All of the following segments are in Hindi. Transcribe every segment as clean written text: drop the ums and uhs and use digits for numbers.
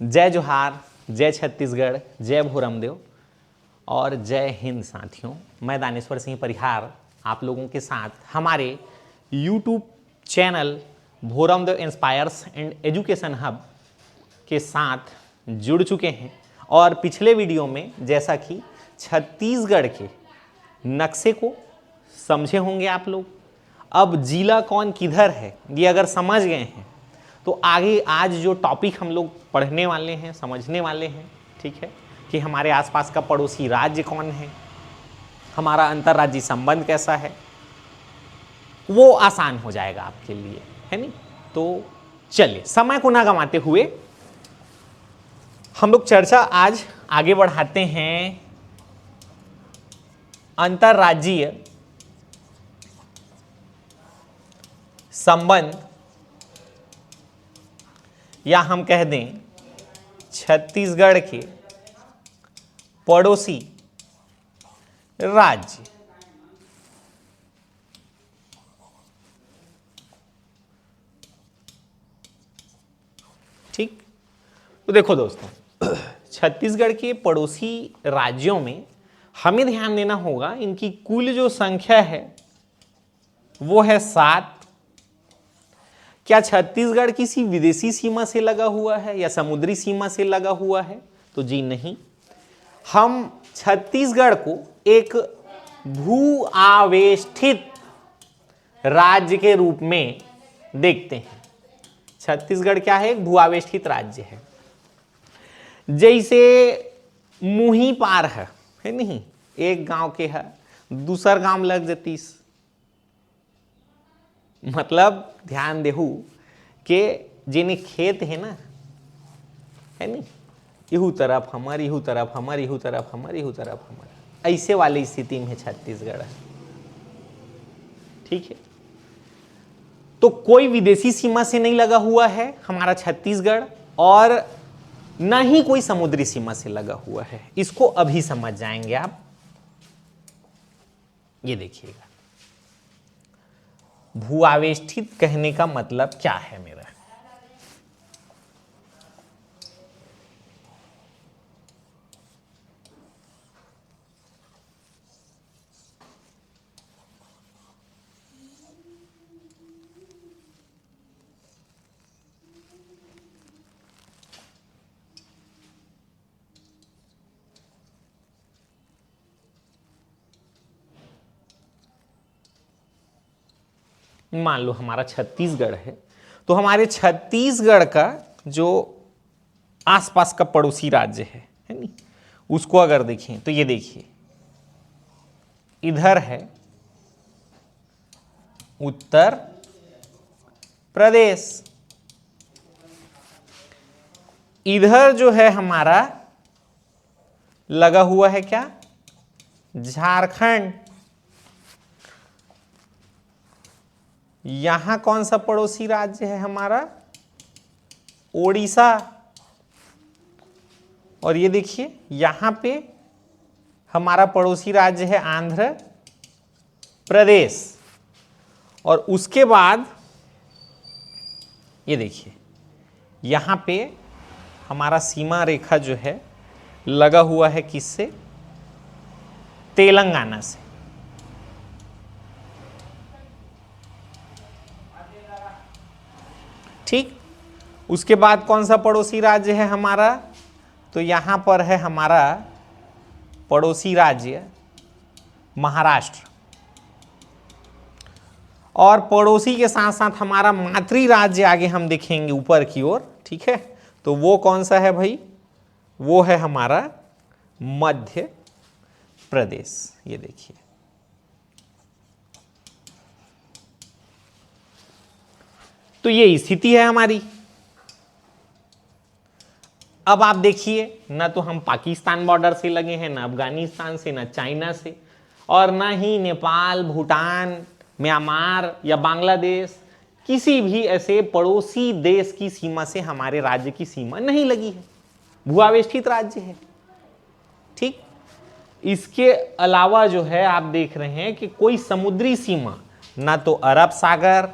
जय जोहार, जय छत्तीसगढ़, जय भोरमदेव और जय हिंद साथियों। मैं दानेश्वर सिंह परिहार आप लोगों के साथ हमारे YouTube channel Bhoramdeo inspires and education hub के साथ जुड़ चुके हैं। और पिछले वीडियो में जैसा कि छत्तीसगढ़ के नक्शे को समझे होंगे आप लोग, अब जिला कौन किधर है ये अगर समझ गए हैं तो आगे आज जो टॉपिक हम लोग पढ़ने वाले हैं, समझने वाले हैं, ठीक है, कि हमारे आसपास का पड़ोसी राज्य कौन है, हमारा अंतर्राज्यीय संबंध कैसा है, वो आसान हो जाएगा आपके लिए, है नहीं। तो चलिए समय को ना गंवाते हुए हम लोग चर्चा आज आगे बढ़ाते हैं अंतर्राज्यीय संबंध या हम कह दें छत्तीसगढ़ के पड़ोसी राज्य। ठीक, तो देखो दोस्तों, छत्तीसगढ़ के पड़ोसी राज्यों में हमें ध्यान देना होगा, इनकी कुल जो संख्या है वो है 7। क्या छत्तीसगढ़ किसी विदेशी सीमा से लगा हुआ है या समुद्री सीमा से लगा हुआ है? तो जी नहीं, हम छत्तीसगढ़ को एक भू आवेष्टित राज्य के रूप में देखते हैं। छत्तीसगढ़ क्या है? एक भू आवेष्टित राज्य है। जैसे मुही पार है नहीं, एक गांव के है दूसर गांव लग जतीस, मतलब ध्यान देहू के जिन्हें खेत है ना, है नहीं, इहू तरफ हमार, इहू तरफ हमार, इहू तरफ हमार, इहू तरफ हमार, ऐसे वाली स्थिति में छत्तीसगढ़ है। ठीक है, तो कोई विदेशी सीमा से नहीं लगा हुआ है हमारा छत्तीसगढ़ और ना ही कोई समुद्री सीमा से लगा हुआ है। इसको अभी समझ जाएंगे आप। ये देखिएगा, भू आवेष्टित कहने का मतलब क्या है मेरा? मान लो हमारा छत्तीसगढ़ है, तो हमारे छत्तीसगढ़ का जो आसपास का पड़ोसी राज्य है नहीं, उसको अगर देखें तो ये देखिए, इधर है उत्तर प्रदेश, इधर जो है हमारा लगा हुआ है क्या? झारखंड। यहां कौन सा पड़ोसी राज्य है हमारा? ओडिशा। और ये देखिए यहां पे हमारा पड़ोसी राज्य है आंध्र प्रदेश। और उसके बाद ये देखिए यहां पे हमारा सीमा रेखा जो है लगा हुआ है किससे? तेलंगाना से। ठीक, उसके बाद कौन सा पड़ोसी राज्य है हमारा? तो यहां पर है हमारा पड़ोसी राज्य महाराष्ट्र। और पड़ोसी के साथ साथ हमारा मातृ राज्य आगे हम देखेंगे ऊपर की ओर। ठीक है, तो वो कौन सा है भाई? वो है हमारा मध्य प्रदेश। ये देखिए, तो ये स्थिति है हमारी। अब आप देखिए, ना तो हम पाकिस्तान बॉर्डर से लगे हैं, ना अफगानिस्तान से, ना चाइना से, और ना ही नेपाल, भूटान, म्यांमार या बांग्लादेश, किसी भी ऐसे पड़ोसी देश की सीमा से हमारे राज्य की सीमा नहीं लगी है। भू आवेष्टित राज्य है। ठीक, इसके अलावा जो है आप देख रहे हैं कि कोई समुद्री सीमा, ना तो अरब सागर,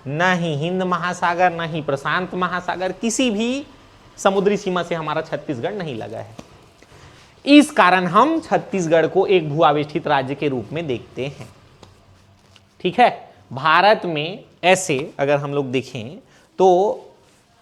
ना ही हिंद महासागर, ना ही प्रशांत महासागर, किसी भी समुद्री सीमा से हमारा छत्तीसगढ़ नहीं लगा है। इस कारण हम छत्तीसगढ़ को एक भू-आवेष्टित राज्य के रूप में देखते हैं। ठीक है, भारत में ऐसे अगर हम लोग देखें तो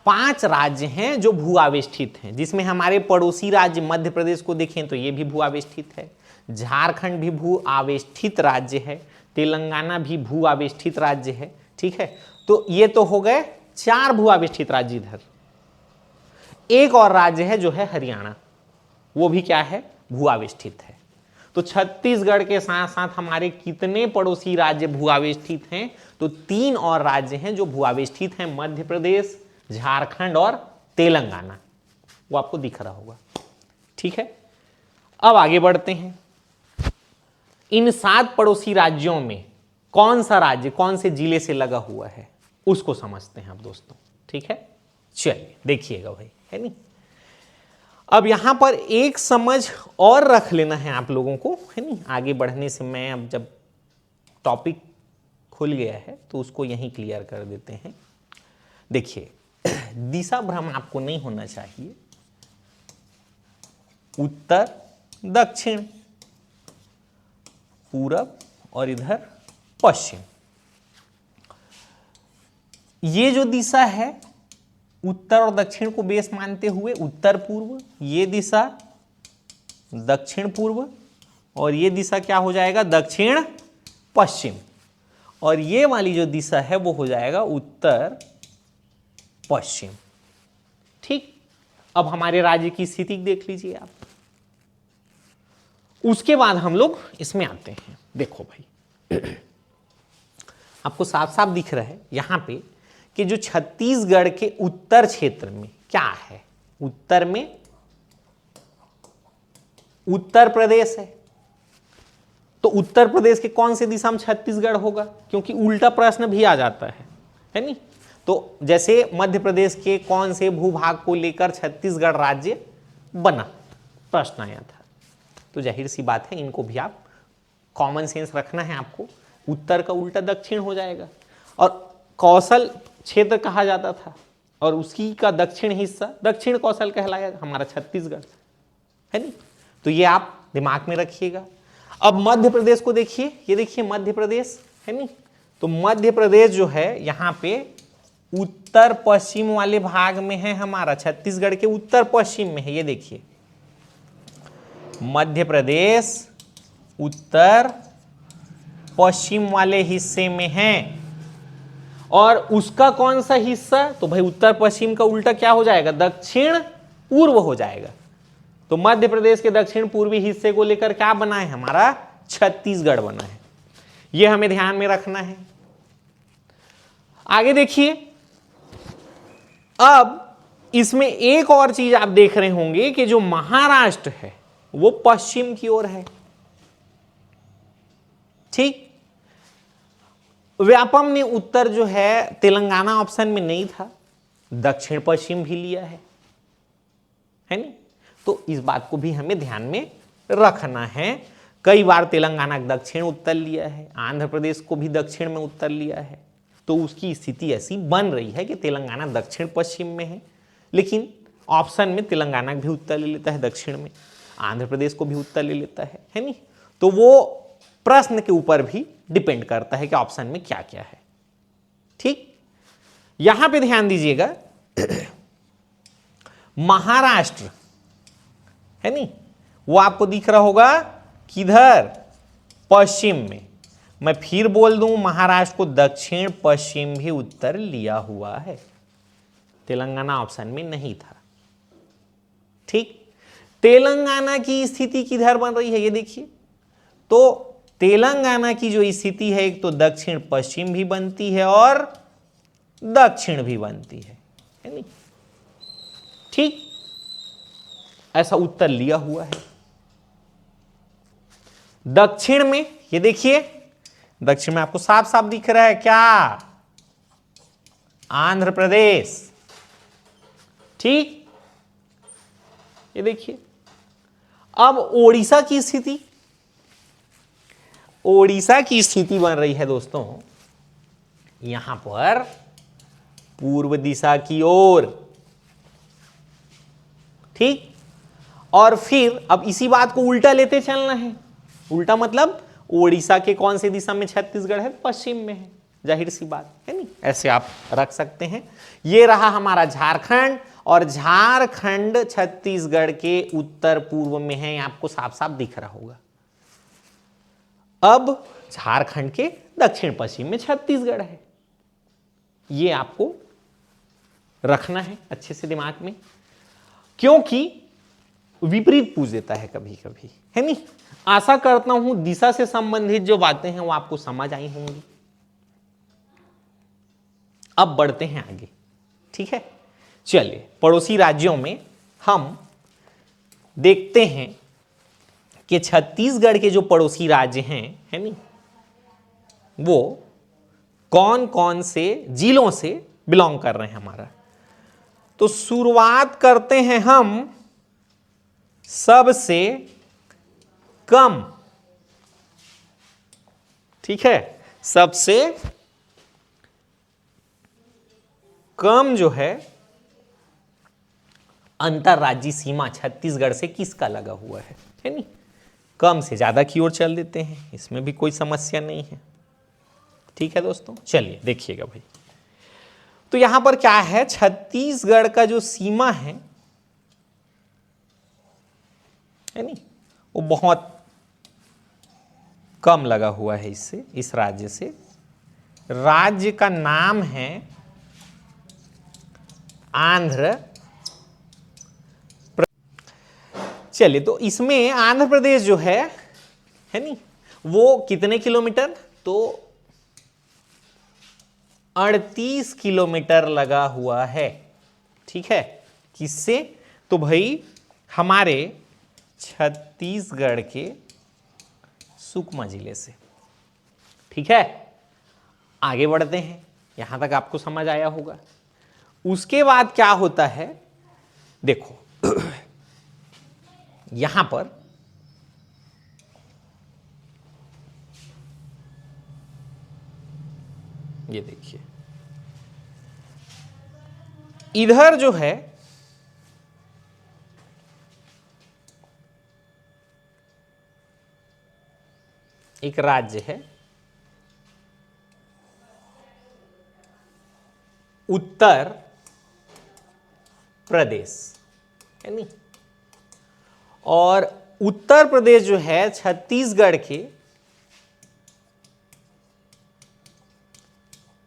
5 राज्य हैं जो भू-आवेष्टित हैं, जिसमें हमारे पड़ोसी राज्य मध्य प्रदेश को देखें तो ये भी भू-आवेष्टित है, झारखंड भी भू-आवेष्टित राज्य है, तेलंगाना भी भू-आवेष्टित राज्य है। ठीक है, तो ये तो हो गए 4 भू-आवेष्टित राज्य। इधर एक और राज्य है जो है हरियाणा, वो भी क्या है, भू-आवेष्टित है। तो छत्तीसगढ़ के साथ साथ हमारे कितने पड़ोसी राज्य भू-आवेष्टित हैं, तो 3 और राज्य हैं जो भू-आवेष्टित हैं, मध्य प्रदेश, झारखंड और तेलंगाना। वो आपको दिख रहा होगा। ठीक है, अब आगे बढ़ते हैं। इन 7 पड़ोसी राज्यों में कौन सा राज्य कौन से जिले से लगा हुआ है उसको समझते हैं आप दोस्तों। ठीक है, चलिए देखिएगा भाई, है नहीं। अब यहां पर एक समझ और रख लेना है आप लोगों को, है नहीं। आगे बढ़ने से मैं अब जब टॉपिक खुल गया है तो उसको यहीं क्लियर कर देते हैं। देखिए, दिशा भ्रम आपको नहीं होना चाहिए। उत्तर, दक्षिण, पूरब और इधर पश्चिम, ये जो दिशा है उत्तर और दक्षिण को बेस मानते हुए उत्तर पूर्व, ये दिशा दक्षिण पूर्व, और ये दिशा क्या हो जाएगा, दक्षिण पश्चिम, और ये वाली जो दिशा है वो हो जाएगा उत्तर पश्चिम। ठीक, अब हमारे राज्य की स्थिति देख लीजिए आप। उसके बाद हम लोग इसमें आते हैं। देखो भाई, आपको साफ साफ दिख रहा है यहां पे कि जो छत्तीसगढ़ के उत्तर क्षेत्र में क्या है, उत्तर में उत्तर प्रदेश है। तो उत्तर प्रदेश के कौन से दिशा में छत्तीसगढ़ होगा, क्योंकि उल्टा प्रश्न भी आ जाता है नहीं। तो जैसे मध्य प्रदेश के कौन से भूभाग को लेकर छत्तीसगढ़ राज्य बना, प्रश्न आया था। तो जाहिर सी बात है इनको भी आप कॉमन सेंस रखना है आपको। उत्तर का उल्टा दक्षिण हो जाएगा, और कौशल क्षेत्र कहा जाता था और उसी का दक्षिण हिस्सा दक्षिण कौशल कहलाया हमारा छत्तीसगढ़, है नहीं। तो ये आप दिमाग में रखिएगा। अब मध्य प्रदेश को देखिए, ये देखिए मध्य प्रदेश, है नहीं। तो मध्य प्रदेश जो है यहाँ पे उत्तर पश्चिम वाले भाग में है, हमारा छत्तीसगढ़ के उत्तर पश्चिम में है। ये देखिए मध्य प्रदेश उत्तर पश्चिम वाले हिस्से में है, और उसका कौन सा हिस्सा, तो भाई उत्तर पश्चिम का उल्टा क्या हो जाएगा, दक्षिण पूर्व हो जाएगा। तो मध्य प्रदेश के दक्षिण पूर्वी हिस्से को लेकर क्या बना है, हमारा छत्तीसगढ़ बना है। यह हमें ध्यान में रखना है। आगे देखिए, अब इसमें एक और चीज आप देख रहे होंगे कि जो महाराष्ट्र है वो पश्चिम की ओर है। ठीक, व्यापम ने उत्तर जो है तेलंगाना ऑप्शन में नहीं था, दक्षिण पश्चिम भी लिया है नहीं। तो इस बात को भी हमें ध्यान में रखना है। कई बार तेलंगाना दक्षिण उत्तर लिया है, आंध्र प्रदेश को भी दक्षिण में उत्तर लिया है। तो उसकी स्थिति ऐसी बन रही है कि तेलंगाना दक्षिण पश्चिम में है, लेकिन ऑप्शन में तेलंगाना भी उत्तर ले लेता है दक्षिण में, आंध्र प्रदेश को भी उत्तर ले लेता है नहीं। तो वो प्रश्न के ऊपर भी डिपेंड करता है कि ऑप्शन में क्या क्या है। ठीक, यहां पे ध्यान दीजिएगा, महाराष्ट्र है नहीं, वो आपको दिख रहा होगा किधर, पश्चिम में। मैं फिर बोल दूं, महाराष्ट्र को दक्षिण पश्चिम भी उत्तर लिया हुआ है, तेलंगाना ऑप्शन में नहीं था। ठीक, तेलंगाना की स्थिति किधर बन रही है, ये देखिए। तो तेलंगाना की जो स्थिति है, एक तो दक्षिण पश्चिम भी बनती है और दक्षिण भी बनती है नहीं। ठीक, ऐसा उत्तर लिया हुआ है। दक्षिण में ये देखिए, दक्षिण में आपको साफ साफ दिख रहा है क्या, आंध्र प्रदेश। ठीक, ये देखिए। अब ओडिशा की स्थिति, ओडिशा की स्थिति बन रही है दोस्तों यहां पर पूर्व दिशा की ओर, ठीक। और फिर अब इसी बात को उल्टा लेते चलना है। उल्टा मतलब उड़ीसा के कौन से दिशा में छत्तीसगढ़ है? पश्चिम में है, जाहिर सी बात है नहीं। ऐसे आप रख सकते हैं। ये रहा हमारा झारखंड, और झारखंड छत्तीसगढ़ के उत्तर पूर्व में है, आपको साफ साफ दिख रहा होगा। अब झारखंड के दक्षिण पश्चिम में छत्तीसगढ़ है, ये आपको रखना है अच्छे से दिमाग में, क्योंकि विपरीत पूछ देता है कभी कभी, है नहीं। आशा करता हूं दिशा से संबंधित जो बातें हैं वो आपको समझ आई होंगी। अब बढ़ते हैं आगे, ठीक है। चलिए, पड़ोसी राज्यों में हम देखते हैं कि छत्तीसगढ़ के जो पड़ोसी राज्य हैं, है नहीं, वो कौन कौन से जिलों से बिलोंग कर रहे हैं हमारा। तो शुरुआत करते हैं हम सबसे कम, ठीक है, सबसे कम जो है अंतरराज्यीय सीमा छत्तीसगढ़ से किसका लगा हुआ है नहीं। कम से ज्यादा की ओर चल देते हैं, इसमें भी कोई समस्या नहीं है, ठीक है दोस्तों। चलिए देखिएगा भाई, तो यहां पर क्या है, छत्तीसगढ़ का जो सीमा है नहीं, वो बहुत कम लगा हुआ है इससे, इस राज्य से। राज्य का नाम है आंध्र। चलिए, तो इसमें आंध्र प्रदेश जो है नहीं, वो कितने किलोमीटर, तो 38 किलोमीटर लगा हुआ है, ठीक है। किससे, तो भाई हमारे छत्तीसगढ़ के सुकमा जिले से, ठीक है। आगे बढ़ते हैं, यहां तक आपको समझ आया होगा। उसके बाद क्या होता है, देखो यहां पर ये देखिए, इधर जो है एक राज्य है उत्तर प्रदेश, है नहीं। और उत्तर प्रदेश जो है छत्तीसगढ़ के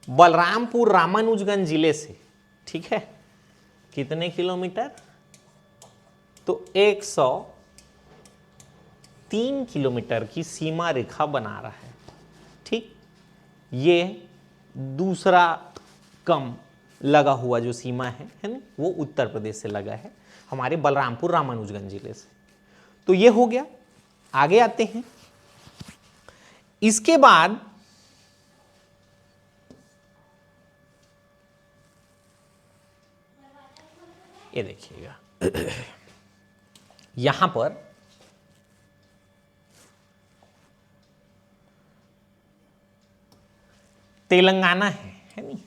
बलरामपुर रामानुजगंज जिले से, ठीक है, कितने किलोमीटर, तो 103 किलोमीटर की सीमा रेखा बना रहा है, ठीक। ये दूसरा कम लगा हुआ जो सीमा है ना, वो उत्तर प्रदेश से लगा है, हमारे बलरामपुर रामानुजगंज जिले से। तो ये हो गया। आगे आते हैं, इसके बाद ये देखिएगा यहां पर तेलंगाना है नहीं।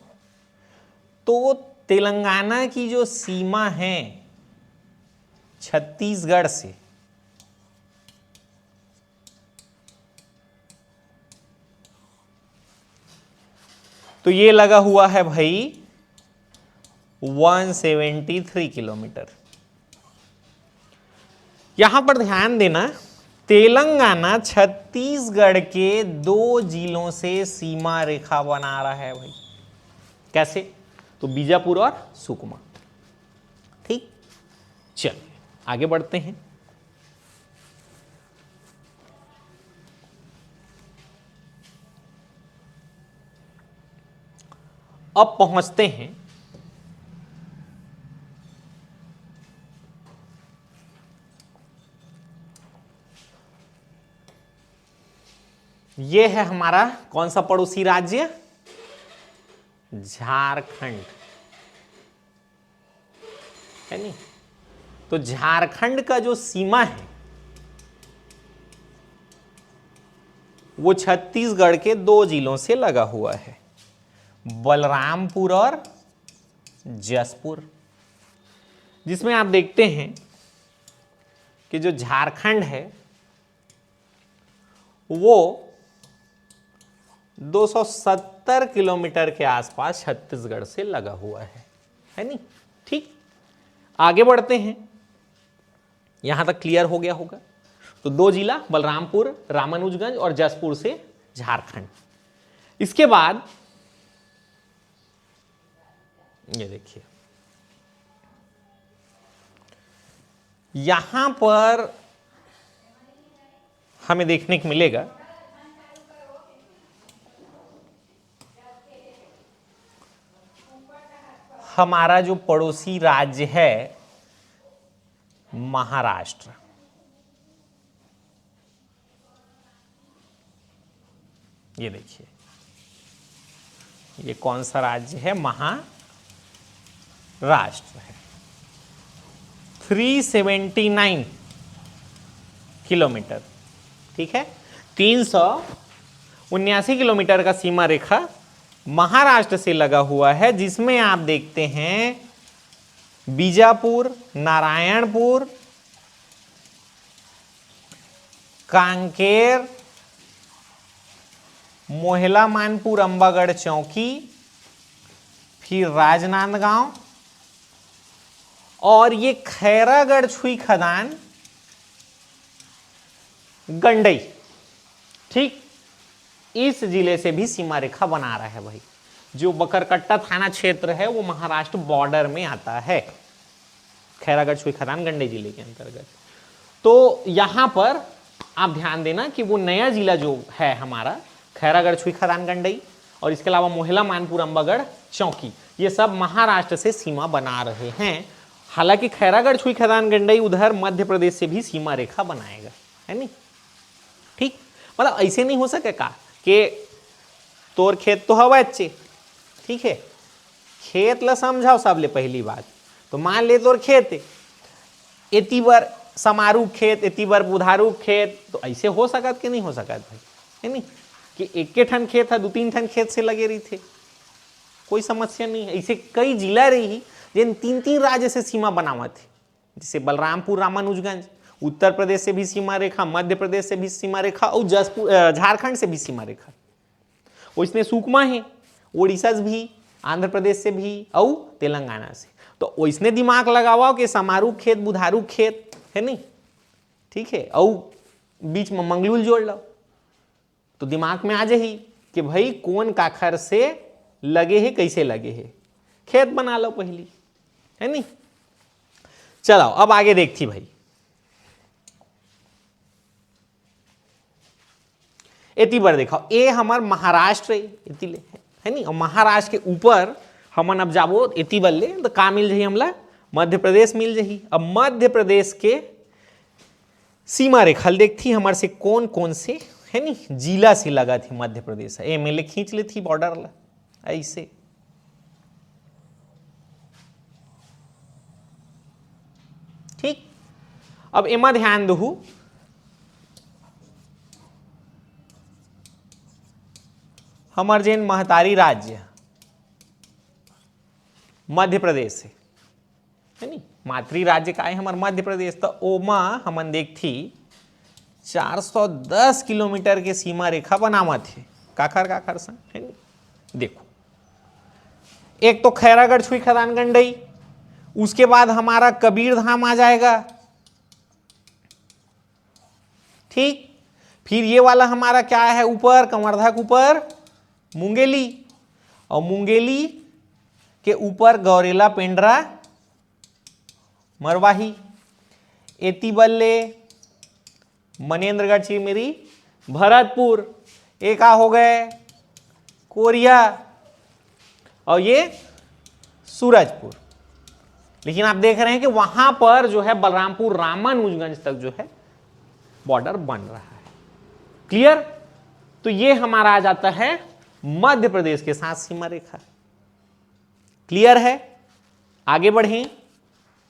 तो तेलंगाना की जो सीमा है छत्तीसगढ़ से, तो ये लगा हुआ है भाई 173 किलोमीटर। यहां पर ध्यान देना, तेलंगाना छत्तीसगढ़ के 2 जिलों से सीमा रेखा बना रहा है भाई। कैसे, तो बीजापुर और सुकमा, ठीक। चलिए आगे बढ़ते हैं। अब पहुंचते हैं ये है हमारा कौन सा पड़ोसी राज्य, झारखंड, है नहीं। तो झारखंड का जो सीमा है वो छत्तीसगढ़ के 2 जिलों से लगा हुआ है, बलरामपुर और जसपुर, जिसमें आप देखते हैं कि जो झारखंड है वो 270 किलोमीटर के आसपास छत्तीसगढ़ से लगा हुआ है नहीं? ठीक, आगे बढ़ते हैं। यहां तक क्लियर हो गया होगा। तो दो जिला बलरामपुर रामानुजगंज और जसपुर से झारखंड। इसके बाद ये देखिए, यहां पर हमें देखने को मिलेगा हमारा जो पड़ोसी राज्य है महाराष्ट्र। ये देखिए, ये कौन सा राज्य है? महाराष्ट्र है। 379 किलोमीटर, ठीक है। 379 किलोमीटर का सीमा रेखा महाराष्ट्र से लगा हुआ है, जिसमें आप देखते हैं बीजापुर, नारायणपुर, कांकेर, मोहला मानपुर, अंबागढ़ चौकी, फिर राजनांदगांव और ये खैरागढ़ छुई खदान गंडई। ठीक, इस जिले से भी सीमा रेखा बना रहा है भाई। जो बकरकट्टा थाना क्षेत्र है वो महाराष्ट्र बॉर्डर में आता है, खैरागढ़ छुई खदान गंडई जिले के अंतर्गत। तो यहां पर आप ध्यान देना कि वो नया जिला जो है हमारा खैरागढ़ छुई खदान गंडई और इसके अलावा मोहला मानपुर अंबागढ़ चौकी, ये सब महाराष्ट्र से सीमा बना रहे हैं। हालांकि खैरागढ़ छुई खदान गंडई उधर मध्य प्रदेश से भी सीमा रेखा बनाएगा, है नहीं? ठीक, मतलब ऐसे नहीं हो सके का कि तोर खेत तो हवा अच्छे, ठीक है, खेत ला समझाओ सबले पहली बात। तो मान ले तोर खेत है, एती बार समारू खेत, एती बार बुधारू खेत, तो ऐसे हो सकत कि नहीं हो सकत भाई, है नहीं? कि एक ठन खेत है, 2-3 ठन खेत से लगे रही थे, कोई समस्या नहीं है। ऐसे कई जिला रही जिन 3-3 राज्य से सीमा बनावा थे, जैसे बलरामपुर रामानुजगंज, उत्तर प्रदेश से भी सीमा रेखा, मध्य प्रदेश से भी सीमा रेखा और झारखंड से भी सीमा रेखा। उसने सुकमा है, उड़ीसा से भी, आंध्र प्रदेश से भी और तेलंगाना से। तो उसने दिमाग लगावा कि समारू खेत, बुधारू खेत, है नहीं, ठीक है, और बीच में मंगलूल जोड़ लो, तो दिमाग में आ जाही कि भाई कौन काखर से लगे है, कैसे लगे है, खेत बना लो पहली, है नहीं। चलो अब आगे देखती भाई। एती बार देखो, ये हमार महाराष्ट्र है नहीं, और महाराष्ट्र के ऊपर हमन अब जाबो एती बल्ले तो का मिल जाही हमला? मध्य प्रदेश मिल जाही। अब मध्य प्रदेश के सीमा रेखा देखती हमार से कौन कौन से, है नहीं, जिला से लगा थी मध्य प्रदेश। ए मेले खींच ले थी बॉर्डर ला ऐसे, ठीक। अब एमा ध्यान दहू, हमार जैन महतारी राज्य मध्य प्रदेश से, है नहीं, मातृ राज्य का है हमार मध्य प्रदेश। तो ओमा हमन देखती 410 किलोमीटर के सीमा रेखा बनावा थे काखर संग, है नहीं। देखो, एक तो खैरागढ़ छुई खदान गंडई, उसके बाद हमारा कबीर धाम आ जाएगा, ठीक। फिर ये वाला हमारा क्या है ऊपर, कंवर्धा के ऊपर मुंगेली, और मुंगेली के ऊपर गौरेला, पेंड्रा, मरवाही, एती बल्ले मनेन्द्रगढ़, चिरमिरी, भरतपुर, एक हो गए कोरिया और ये सूरजपुर। लेकिन आप देख रहे हैं कि वहां पर जो है बलरामपुर रामानुजगंज तक जो है बॉर्डर बन रहा है। क्लियर? तो ये हमारा आ जाता है मध्य प्रदेश के साथ सीमा रेखा। क्लियर है? आगे बढ़ें,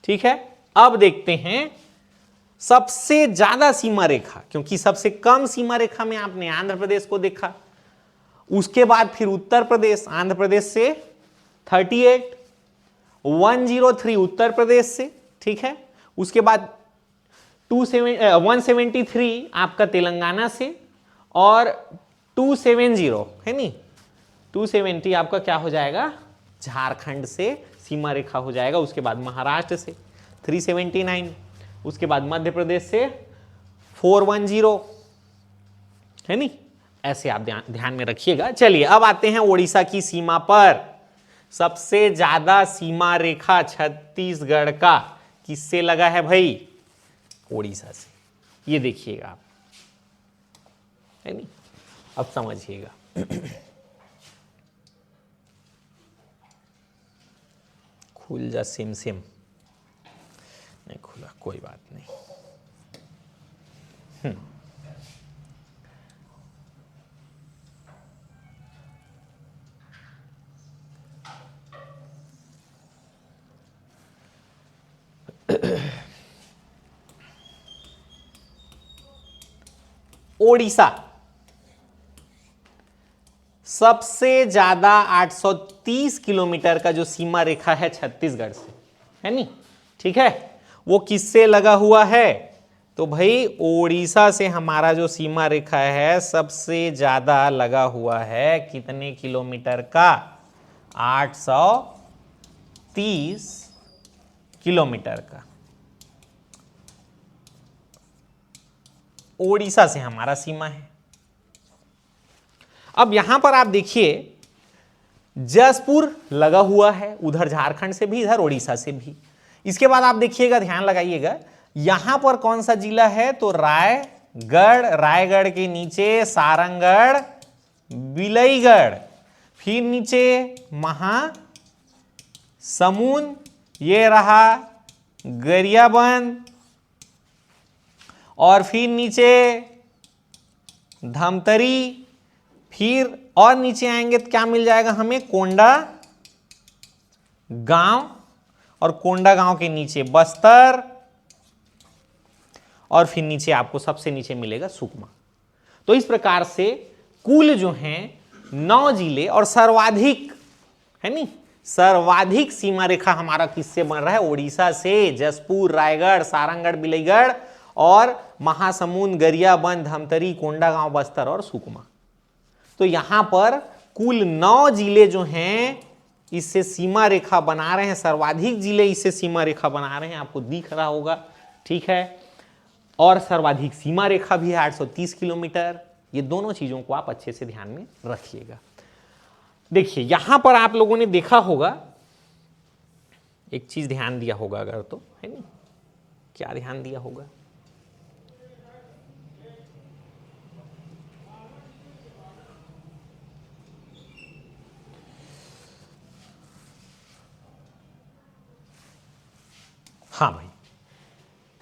ठीक है। अब देखते हैं सबसे ज्यादा सीमा रेखा, क्योंकि सबसे कम सीमा रेखा में आपने आंध्र प्रदेश को देखा, उसके बाद फिर उत्तर प्रदेश, आंध्र प्रदेश से 38, 103 उत्तर प्रदेश से, ठीक है। उसके बाद 173 आपका तेलंगाना से और 270 है नहीं, 270 आपका क्या हो जाएगा, झारखंड से सीमा रेखा हो जाएगा। उसके बाद महाराष्ट्र से 379, उसके बाद मध्य प्रदेश से 410 है नहीं, ऐसे आप ध्यान में रखिएगा। चलिए अब आते हैं ओडिशा की सीमा पर। सबसे ज्यादा सीमा रेखा छत्तीसगढ़ का किससे लगा है भाई, ओडिशा से। ये देखिएगा आप, है नहीं, अब समझिएगा। खुल जा सिम सिम, नहीं खुला, कोई बात नहीं। ओडिशा सबसे ज्यादा 830 किलोमीटर का जो सीमा रेखा है छत्तीसगढ़ से, है नहीं, ठीक है, वो किससे लगा हुआ है, तो भाई ओडिशा से हमारा जो सीमा रेखा है सबसे ज्यादा लगा हुआ है कितने किलोमीटर का, 830 किलोमीटर का। ओडिशा से हमारा सीमा है। अब यहां पर आप देखिए जसपुर लगा हुआ है, उधर झारखंड से भी, इधर ओडिशा से भी। इसके बाद आप देखिएगा, ध्यान लगाइएगा, यहां पर कौन सा जिला है, तो रायगढ़, रायगढ़ के नीचे सारंगढ़, बिलईगढ़, फिर नीचे महासमुंद, ये रहा गरियाबंद, और फिर नीचे धमतरी, फिर और नीचे आएंगे तो क्या मिल जाएगा हमें, कोंडा गांव, और कोंडा गांव के नीचे बस्तर, और फिर नीचे आपको सबसे नीचे मिलेगा सुकमा। तो इस प्रकार से कुल जो हैं 9 जिले, और सर्वाधिक, है नहीं, सर्वाधिक सीमा रेखा हमारा किससे बन रहा है, ओडिशा से। जसपुर, रायगढ़, सारंगढ़, बिलईगढ़ और महासमुंद, गरियाबंद, धमतरी, कोंडागांव, बस्तर और सुकमा। तो यहां पर कुल 9 जिले जो हैं इससे सीमा रेखा बना रहे हैं, सर्वाधिक जिले इससे सीमा रेखा बना रहे हैं, आपको दिख रहा होगा, ठीक है। और सर्वाधिक सीमा रेखा भी है 830 किलोमीटर। ये दोनों चीजों को आप अच्छे से ध्यान में रखिएगा। देखिए यहां पर आप लोगों ने देखा होगा, एक चीज ध्यान दिया होगा अगर, तो है नहीं, क्या ध्यान दिया होगा, हाँ भाई,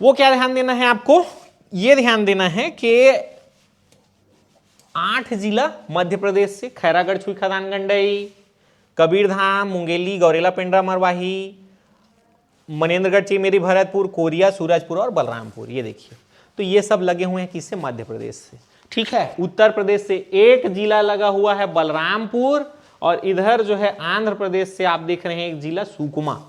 वो क्या ध्यान देना है आपको, ये ध्यान देना है कि 8 जिला मध्य प्रदेश से, खैरागढ़, छुई खदान, गंडई, कबीरधाम, मुंगेली, गौरेला, पेंड्रा, मरवाही, मनेन्द्रगढ़, चिमेरी, भरतपुर, कोरिया, सूरजपुर और बलरामपुर। ये देखिए, तो ये सब लगे हुए हैं किससे, मध्य प्रदेश से, ठीक है। उत्तर प्रदेश से एक जिला लगा हुआ है बलरामपुर, और इधर जो है आंध्र प्रदेश से आप देख रहे हैं एक जिला सुकमा।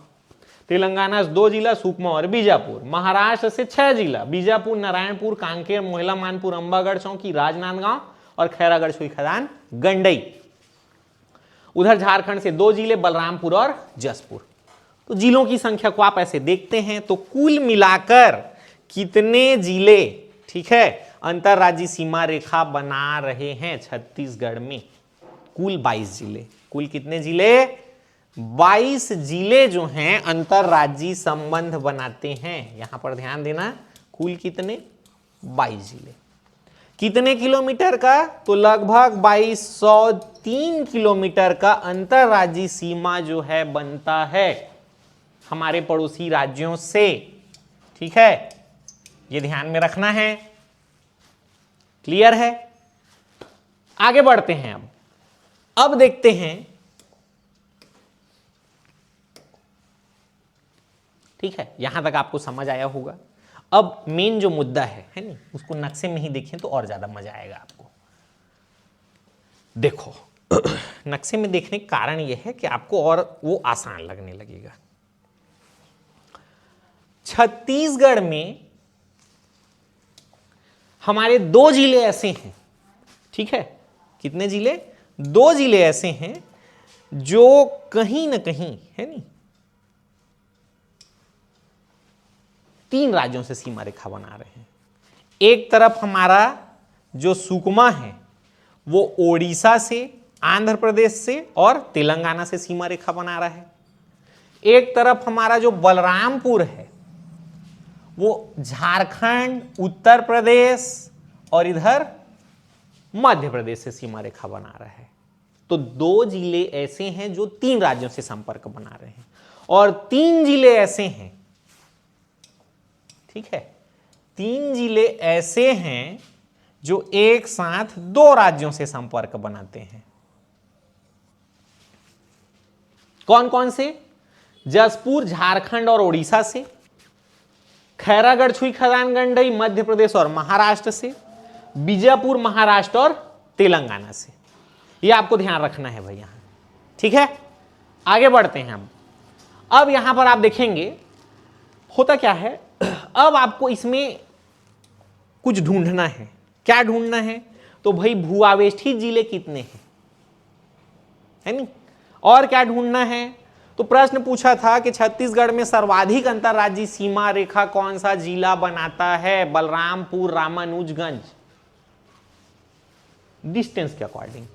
तेलंगाना से 2 जिला, सुकमा और बीजापुर। महाराष्ट्र से 6 जिला, बीजापुर, नारायणपुर, कांकेर, मोहला, मानपुर, अंबागढ़, चौकी, राजनांदगांव और खैरागढ़, छुई खदान, गंडई। उधर झारखंड से 2 जिले, बलरामपुर और जसपुर। तो जिलों की संख्या को आप ऐसे देखते हैं तो कुल मिलाकर कितने जिले, ठीक है, अंतरराज्यीय सीमा रेखा बना रहे हैं छत्तीसगढ़ में, कुल 22 जिले। कुल कितने जिले, 22 जिले जो हैं अंतरराज्यीय संबंध बनाते हैं। यहां पर ध्यान देना, कुल कितने, 22 जिले। कितने किलोमीटर का, तो लगभग 2203 किलोमीटर का अंतरराज्यीय सीमा जो है बनता है हमारे पड़ोसी राज्यों से, ठीक है, ये ध्यान में रखना है। क्लियर है, आगे बढ़ते हैं। अब देखते हैं, ठीक है, यहां तक आपको समझ आया होगा। अब मेन जो मुद्दा है नहीं, उसको नक्शे में ही देखें तो और ज्यादा मजा आएगा आपको। देखो नक्शे में देखने का कारण यह है कि आपको और वो आसान लगने लगेगा। छत्तीसगढ़ में हमारे 2 जिले ऐसे हैं, ठीक है, कितने जिले? 2 जिले ऐसे हैं जो कहीं ना कहीं, है नहीं, 3 राज्यों से सीमा रेखा बना रहे हैं। एक तरफ हमारा जो सुकमा है वो ओडिशा से, आंध्र प्रदेश से और तेलंगाना से सीमा रेखा बना रहा है। एक तरफ हमारा जो बलरामपुर है वो झारखंड, उत्तर प्रदेश और इधर मध्य प्रदेश से सीमा रेखा बना रहा है। तो 2 जिले ऐसे हैं जो 3 राज्यों से संपर्क बना रहे हैं और 3 जिले ऐसे हैं, ठीक है, 3 जिले ऐसे हैं जो एक साथ 2 राज्यों से संपर्क बनाते हैं। कौन कौन से? जसपुर झारखंड और ओडिशा से, खैरागढ़ छुई खदान गंडई मध्य प्रदेश और महाराष्ट्र से, बीजापुर महाराष्ट्र और तेलंगाना से। ये आपको ध्यान रखना है भाई यहां, ठीक है। आगे बढ़ते हैं हम। अब यहां पर आप देखेंगे होता क्या है, अब आपको इसमें कुछ ढूंढना है। क्या ढूंढना है? तो भाई भू आवेष्टित जिले कितने हैं, है नहीं, और क्या ढूंढना है? तो प्रश्न पूछा था कि छत्तीसगढ़ में सर्वाधिक अंतर्राज्यीय सीमा रेखा कौन सा जिला बनाता है? बलरामपुर, रामानुजगंज, डिस्टेंस के अकॉर्डिंग।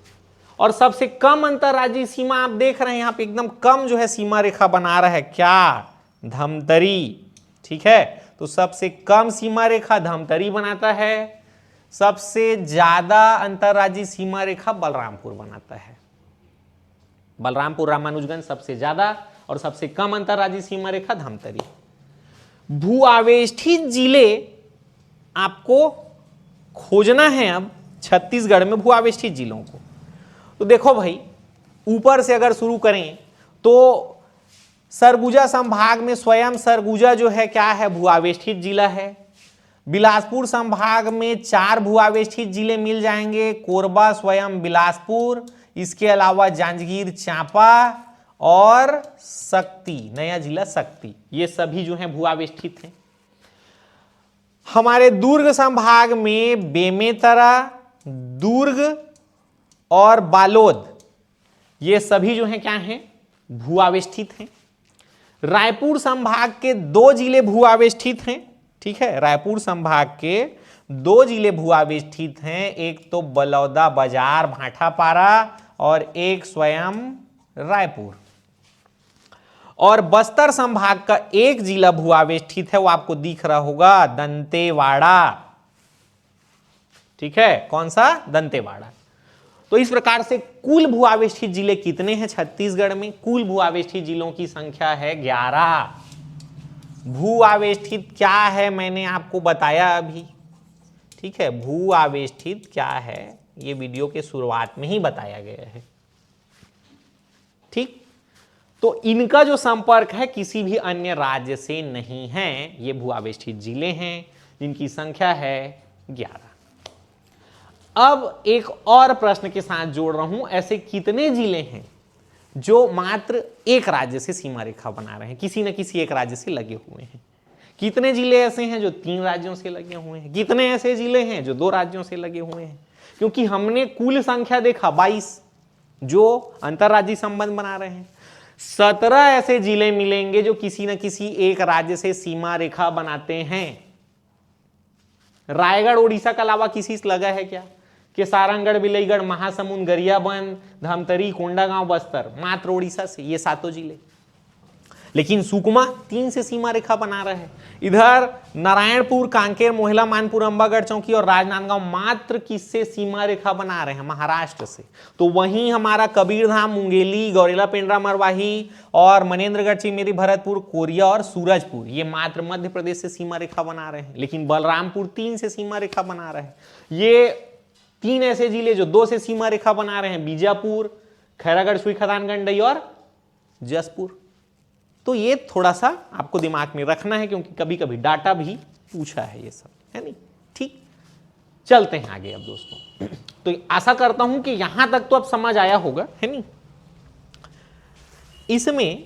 और सबसे कम अंतर्राज्यीय सीमा आप देख रहे हैं यहां पे, एकदम कम जो है सीमा रेखा बना रहा है, क्या? धमतरी, ठीक है। तो सबसे कम सीमा रेखा धमतरी बनाता है, सबसे ज्यादा अंतर्राज्यीय सीमा रेखा बलरामपुर बनाता है। बलरामपुर, रामानुजगंज सबसे ज्यादा और सबसे कम अंतर्राज्यीय सीमा रेखा धमतरी। भू आवेष्टित जिले आपको खोजना है अब छत्तीसगढ़ में भू आवेष्टित जिलों को। तो देखो भाई, ऊपर से अगर शुरू करें तो सरगुजा संभाग में स्वयं सरगुजा जो है क्या है? भू आवेष्टित जिला है। बिलासपुर संभाग में 4 भू आवेष्टित जिले मिल जाएंगे, कोरबा, स्वयं बिलासपुर, इसके अलावा जांजगीर चांपा और शक्ति, नया जिला शक्ति, ये सभी जो हैं भू आवेष्टित हैं। हमारे दुर्ग संभाग में बेमेतरा, दुर्ग और बालोद, ये सभी जो हैं क्या हैं? भू आवेष्टित हैं। रायपुर संभाग के 2 जिले भू आवेष्टित हैं, ठीक है, रायपुर संभाग के 2 जिले भू आवेष्टित हैं, एक तो बलौदा बाजार भाटापारा और एक स्वयं रायपुर। और बस्तर संभाग का 1 जिला भू आवेष्टित है, वो आपको दिख रहा होगा, दंतेवाड़ा, ठीक है, कौन सा? दंतेवाड़ा। तो इस प्रकार से कुल भू आवेष्टित जिले कितने हैं छत्तीसगढ़ में? कुल भू आवेष्टित जिलों की संख्या है 11। भू आवेष्टित क्या है मैंने आपको बताया अभी, ठीक है, भू आवेष्टित क्या है ये वीडियो के शुरुआत में ही बताया गया है, ठीक। तो इनका जो संपर्क है किसी भी अन्य राज्य से नहीं है, ये भू आवेष्टित जिले हैं जिनकी संख्या है 11। अब एक और प्रश्न के साथ जोड़ रहा हूं, ऐसे कितने जिले हैं जो मात्र एक राज्य से सीमा रेखा बना रहे हैं, किसी न किसी एक राज्य से लगे हुए हैं? कितने जिले ऐसे हैं जो 3 राज्यों से लगे हुए हैं? कितने ऐसे जिले हैं जो 2 राज्यों से लगे हुए हैं? क्योंकि हमने कुल संख्या देखा 22 जो अंतर्राज्यीय संबंध बना रहे हैं, 17 ऐसे जिले मिलेंगे जो किसी न किसी एक राज्य से सीमा रेखा बनाते हैं। रायगढ़ उड़ीसा के अलावा किसी से लगा है क्या? कि सारंगगढ़, बिलईगढ़, महासमुंद, गरियाबंद, धमतरी, कोंडागांव, बस्तर, मात्र उड़ीसा से, ये 7 जिले। लेकिन सुकमा 3 से सीमा रेखा बना रहे हैं। इधर नारायणपुर, कांकेर, मोहला, मानपुर, अंबागढ़ चौकी और राजनांदगांव मात्र किससे सीमा रेखा बना रहे हैं? महाराष्ट्र से। तो वहीं हमारा कबीरधाम, मुंगेली, गौरेला, पेंड्रा, मरवाही और मनेन्द्रगढ़, चिमेरी, भरतपुर, कोरिया और सूरजपुर, ये मात्र मध्य प्रदेश से सीमा रेखा बना रहे हैं। लेकिन बलरामपुर 3 से सीमा रेखा बना रहे हैं। ये 3 ऐसे जिले जो 2 से सीमा रेखा बना रहे हैं, बीजापुर, खैरागढ़, सुई खदान गंडई और जसपुर। तो ये थोड़ा सा आपको दिमाग में रखना है क्योंकि कभी कभी डाटा भी पूछा है ये सब, है नहीं, ठीक। चलते हैं आगे अब दोस्तों। तो आशा करता हूं कि यहां तक तो अब समझ आया होगा, है नहीं। इसमें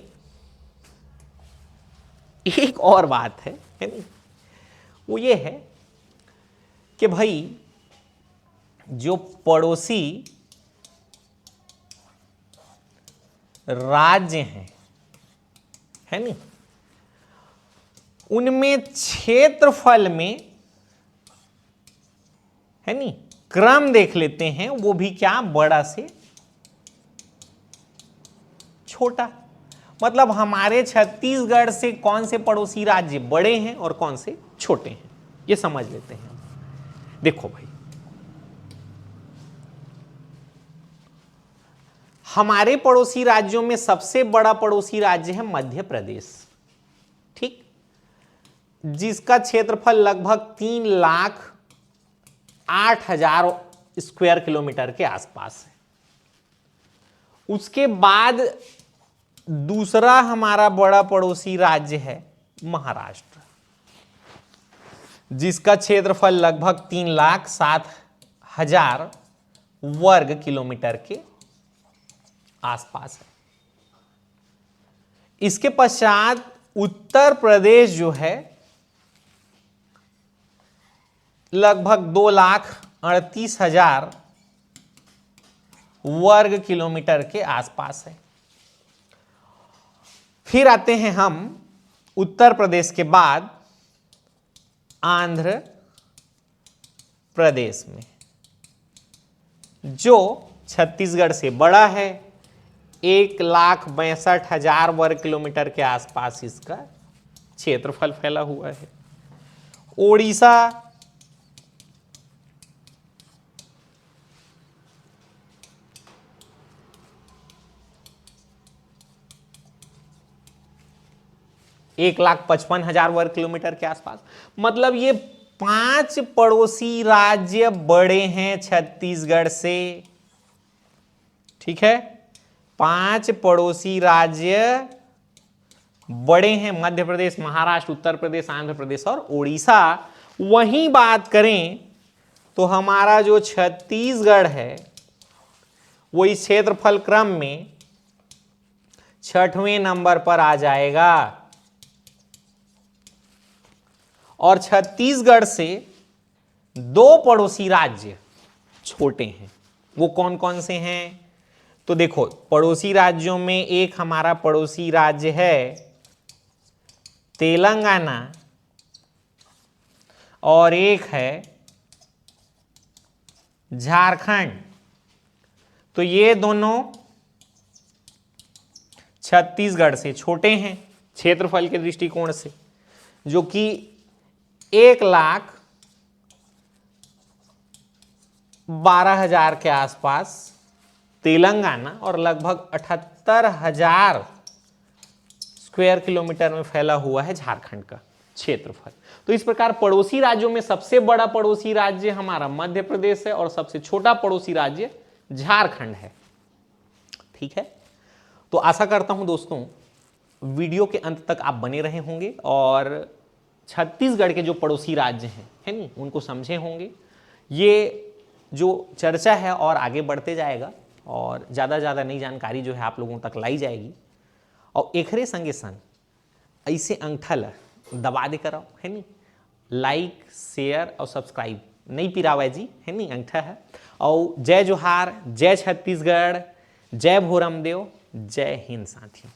एक और बात है नहीं, वो ये है कि भाई जो पड़ोसी राज्य हैं, है नहीं, उनमें क्षेत्रफल में, है नहीं, क्रम देख लेते हैं, वो भी क्या, बड़ा से छोटा। मतलब हमारे छत्तीसगढ़ से कौन से पड़ोसी राज्य बड़े हैं और कौन से छोटे हैं, ये समझ लेते हैं। देखो भाई, हमारे पड़ोसी राज्यों में सबसे बड़ा पड़ोसी राज्य है मध्य प्रदेश, ठीक, जिसका क्षेत्रफल लगभग 3,08,000 स्क्वायर किलोमीटर के आसपास है। उसके बाद दूसरा हमारा बड़ा पड़ोसी राज्य है महाराष्ट्र, जिसका क्षेत्रफल लगभग 3,07,000 वर्ग किलोमीटर के आसपास है। इसके पश्चात उत्तर प्रदेश जो है लगभग 2,38,000 वर्ग किलोमीटर के आसपास है। फिर आते हैं हम उत्तर प्रदेश के बाद आंध्र प्रदेश में, जो छत्तीसगढ़ से बड़ा है, 1,62,000 वर्ग किलोमीटर के आसपास इसका क्षेत्रफल फैला हुआ है। ओडिशा 1,55,000 वर्ग किलोमीटर के आसपास। मतलब ये 5 पड़ोसी राज्य बड़े हैं छत्तीसगढ़ से, ठीक है, 5 पड़ोसी राज्य बड़े हैं, मध्य प्रदेश, महाराष्ट्र, उत्तर प्रदेश, आंध्र प्रदेश और ओडिशा। वहीं बात करें तो हमारा जो छत्तीसगढ़ है वो इस क्षेत्रफल क्रम में 6वें नंबर पर आ जाएगा। और छत्तीसगढ़ से 2 पड़ोसी राज्य छोटे हैं। वो कौन कौन से हैं? तो देखो, पड़ोसी राज्यों में एक हमारा पड़ोसी राज्य है तेलंगाना और एक है झारखंड। तो ये दोनों छत्तीसगढ़ से छोटे हैं क्षेत्रफल के दृष्टिकोण से, जो कि 1,12,000 के आसपास तेलंगाना और लगभग 78,000 स्क्वायर किलोमीटर में फैला हुआ है झारखंड का क्षेत्रफल। तो इस प्रकार पड़ोसी राज्यों में सबसे बड़ा पड़ोसी राज्य हमारा मध्य प्रदेश है और सबसे छोटा पड़ोसी राज्य झारखंड है। ठीक है, तो आशा करता हूं दोस्तों वीडियो के अंत तक आप बने रहे होंगे और छत्तीसगढ़ के जो पड़ोसी राज्य हैं, है नहीं, उनको समझे होंगे। ये जो चर्चा है और आगे बढ़ते जाएगा और ज़्यादा ज़्यादा नई जानकारी जो है आप लोगों तक लाई जाएगी। और एकरे संगे संग ऐसे अंगठा ला दबा दे कराओ, है नहीं, लाइक शेयर और सब्सक्राइब नहीं पिरावा जी, है नहीं, अंगठा है। और जय जोहार, जय छत्तीसगढ़, जय भोरमदेव, जय हिंद साथियों।